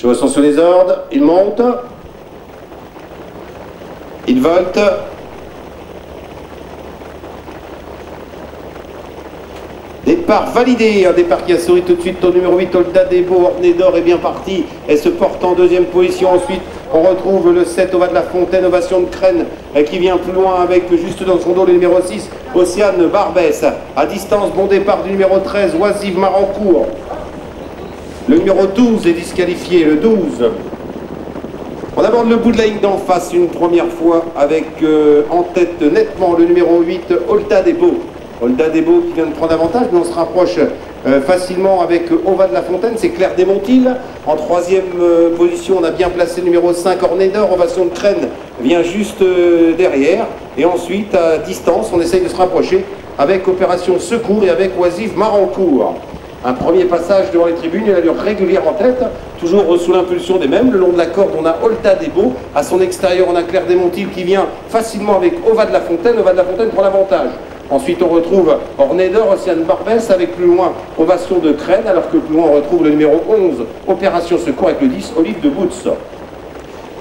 Chevaux sont sur les ordres, ils montent, ils voltent. Départ validé, un départ qui a souri tout de suite au numéro 8, Olda Debo. Orné d'Or est bien parti, elle se porte en deuxième position. Ensuite, on retrouve le 7, Ova de la Fontaine, Ovation de Crène, qui vient plus loin avec juste dans son dos le numéro 6, Océane Barbès. À distance, bon départ du numéro 13, Oisive Marancourt. Le numéro 12 est disqualifié, le 12. On aborde le bout de la ligne d'en face une première fois avec en tête nettement le numéro 8, Olda Debo. Olda Debo qui vient de prendre avantage, mais on se rapproche facilement avec Ova de la Fontaine, c'est Claire Desmontil. En troisième position, on a bien placé le numéro 5, Orné d'Or. Ovation de Crène vient juste derrière. Et ensuite, à distance, on essaye de se rapprocher avec Opération Secours et avec Oisive Marancourt. Un premier passage devant les tribunes, une allure régulière en tête, toujours sous l'impulsion des mêmes. Le long de la corde, on a Olda Debo. À son extérieur, on a Claire Desmontil qui vient facilement avec Ova de la Fontaine. Ova de la Fontaine prend l'avantage. Ensuite, on retrouve Orné d'Or, Océane Barbès, avec plus loin Ovation de Crène, alors que plus loin, on retrouve le numéro 11, Opération Secours, avec le 10, Olive de Boots.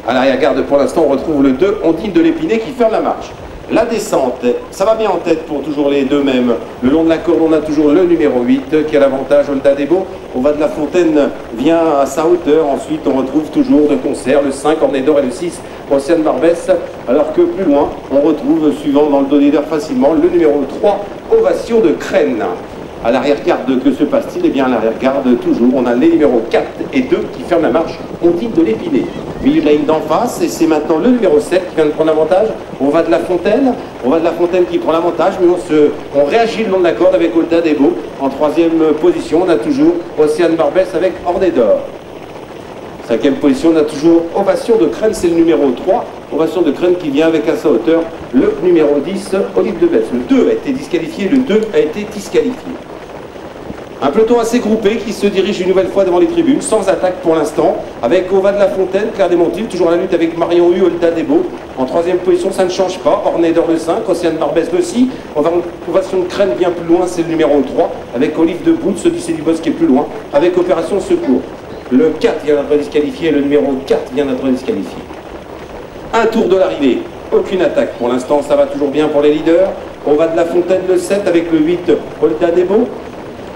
À l'arrière-garde, pour l'instant, on retrouve le 2, Ondine de l'Épinay, qui ferme la marche. La descente, ça va bien en tête pour toujours les deux mêmes. Le long de la corde, on a toujours le numéro 8 qui a l'avantage, Olda Debo. Ova de la Fontaine vient à sa hauteur. Ensuite, on retrouve toujours de concert le 5, Orné d'Or, et le 6, Océane Barbès. Alors que plus loin, on retrouve, suivant dans le dos leader facilement, le numéro 3, Ovation de Crène. À l'arrière-garde, que se passe-t-il? Eh bien, à l'arrière-garde, toujours, on a les numéros 4 et 2 qui ferment la marche, Ondine de l'Épinay. Milieu de la ligne d'en face, et c'est maintenant le numéro 7 qui vient de prendre l'avantage. Ova de la Fontaine. Ova de la Fontaine qui prend l'avantage, mais on réagit le long de la corde avec Olda Debo. En troisième position, on a toujours Océane Barbès avec Orné d'Or. Cinquième position, on a toujours Ovation de Crène, c'est le numéro 3. Ovation de Crène qui vient avec à sa hauteur le numéro 10, Olive de Besse. Le 2 a été disqualifié, le 2 a été disqualifié. Un peloton assez groupé qui se dirige une nouvelle fois devant les tribunes, sans attaque pour l'instant, avec Ova de la Fontaine, Claire Desmontil, toujours à la lutte avec Marion Hu, Olda Debo. En troisième position, ça ne change pas. Orné d'Or le 5, Océane Barbès le 6. Ovation de Crène bien plus loin, c'est le numéro 3, avec Olive de Boots, Odyssée du Bosque qui est plus loin, avec Opération Secours. Le 4 vient d'être disqualifié, le numéro 4 vient d'être disqualifié. Un tour de l'arrivée, aucune attaque pour l'instant, ça va toujours bien pour les leaders. Ova de la Fontaine le 7 avec le 8, Olda Debo.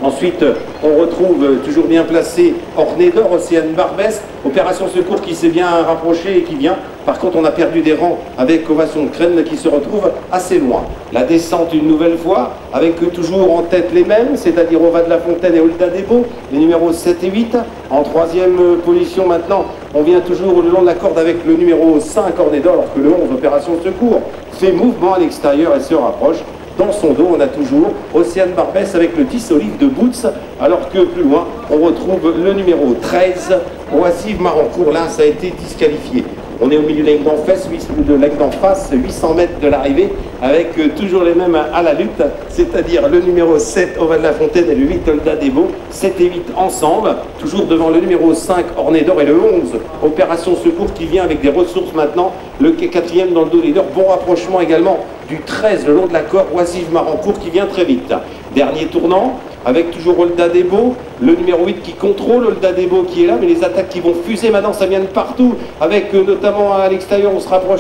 Ensuite, on retrouve toujours bien placé Orné d'Or, Océane Barbès, Opération Secours qui s'est bien rapproché et qui vient. Par contre, on a perdu des rangs avec Ovation de Crène qui se retrouve assez loin. La descente une nouvelle fois, avec toujours en tête les mêmes, c'est-à-dire Ova de la Fontaine et Olda Debo, les numéros 7 et 8. En troisième position maintenant, on vient toujours le long de la corde avec le numéro 5, Orné d'Or, alors que le 11, Opération Secours, fait mouvement à l'extérieur et se rapproche. Dans son dos, on a toujours Océane Barbès avec le 10, Olive de Boots, alors que plus loin, on retrouve le numéro 13, Oisive Marancourt. Là, ça a été disqualifié. On est au milieu de la ligne d'en face, 800 mètres de l'arrivée, avec toujours les mêmes à la lutte, c'est-à-dire le numéro 7, Ova de la Fontaine, et le 8, Olda Debo, 7 et 8 ensemble, toujours devant le numéro 5, Orné d'Or, et le 11, Opération Secours qui vient avec des ressources maintenant, le 4e dans le dos leader, bon rapprochement également du 13 le long de la corde, Oisive Marancourt qui vient très vite. Dernier tournant, avec toujours Olda Debo, le numéro 8 qui contrôle, Olda Debo qui est là, mais les attaques qui vont fuser maintenant, ça vient de partout, avec notamment à l'extérieur, on se rapproche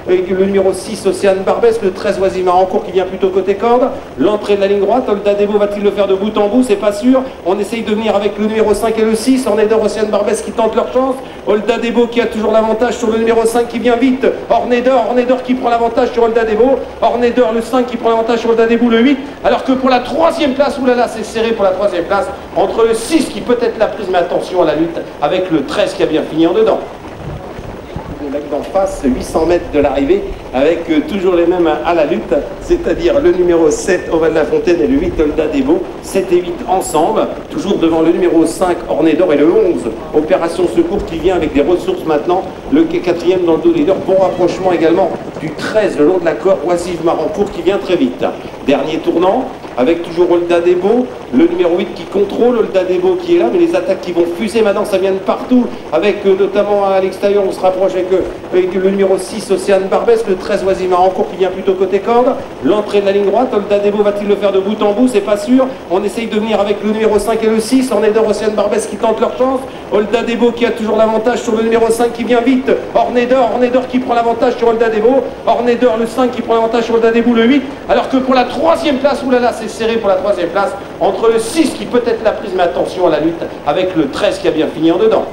avec le numéro 6, Océane Barbès, le 13, Oisive Marancourt qui vient plutôt côté corde, l'entrée de la ligne droite, Olda Debo va-t-il le faire de bout en bout, c'est pas sûr, on essaye de venir avec le numéro 5 et le 6, Orné d'Or, Océane Barbès qui tentent leur chance, Olda Debo qui a toujours l'avantage sur le numéro 5 qui vient vite, Orné d'Or qui prend l'avantage sur Olda Debo, Orné d'Or le 5 qui prend l'avantage sur Olda Debo le 8, alors que pour la troisième place, oulala, c'est serré pour la troisième place, entre le 6 qui peut être la prise, mais attention à la lutte avec le 13 qui a bien fini en dedans. Le lac d'en face, 800 mètres de l'arrivée, avec toujours les mêmes à la lutte, c'est-à-dire le numéro 7, Ova de la Fontaine, et le 8, Olda Debo, 7 et 8 ensemble, toujours devant le numéro 5, Orné d'Or, et le 11, Opération Secours qui vient avec des ressources maintenant, le 4e dans le dos leader, bon rapprochement également du 13 le long de la corde, Oisive Marancourt qui vient très vite. Dernier tournant, avec toujours Olda Debo, le numéro 8 qui contrôle, Oldadebo qui est là, mais les attaques qui vont fuser maintenant, ça vient de partout, avec notamment à l'extérieur, on se rapproche avec le numéro 6, Océane Barbès, le 13, Oisima en cours qui vient plutôt côté corde, l'entrée de la ligne droite, Oldadebo va-t-il le faire de bout en bout, c'est pas sûr, on essaye de venir avec le numéro 5 et le 6, Ornedor, Océane Barbès qui tentent leur chance, Oldadebo qui a toujours l'avantage sur le numéro 5 qui vient vite, Ornedor qui prend l'avantage sur Oldadebo, Ornedor le 5 qui prend l'avantage sur Oldadebo le 8, alors que pour la troisième place, oulala, c'est serré pour la troisième place, entre le 6 qui peut être la prise, mais attention à la lutte avec le 13 qui a bien fini en dedans.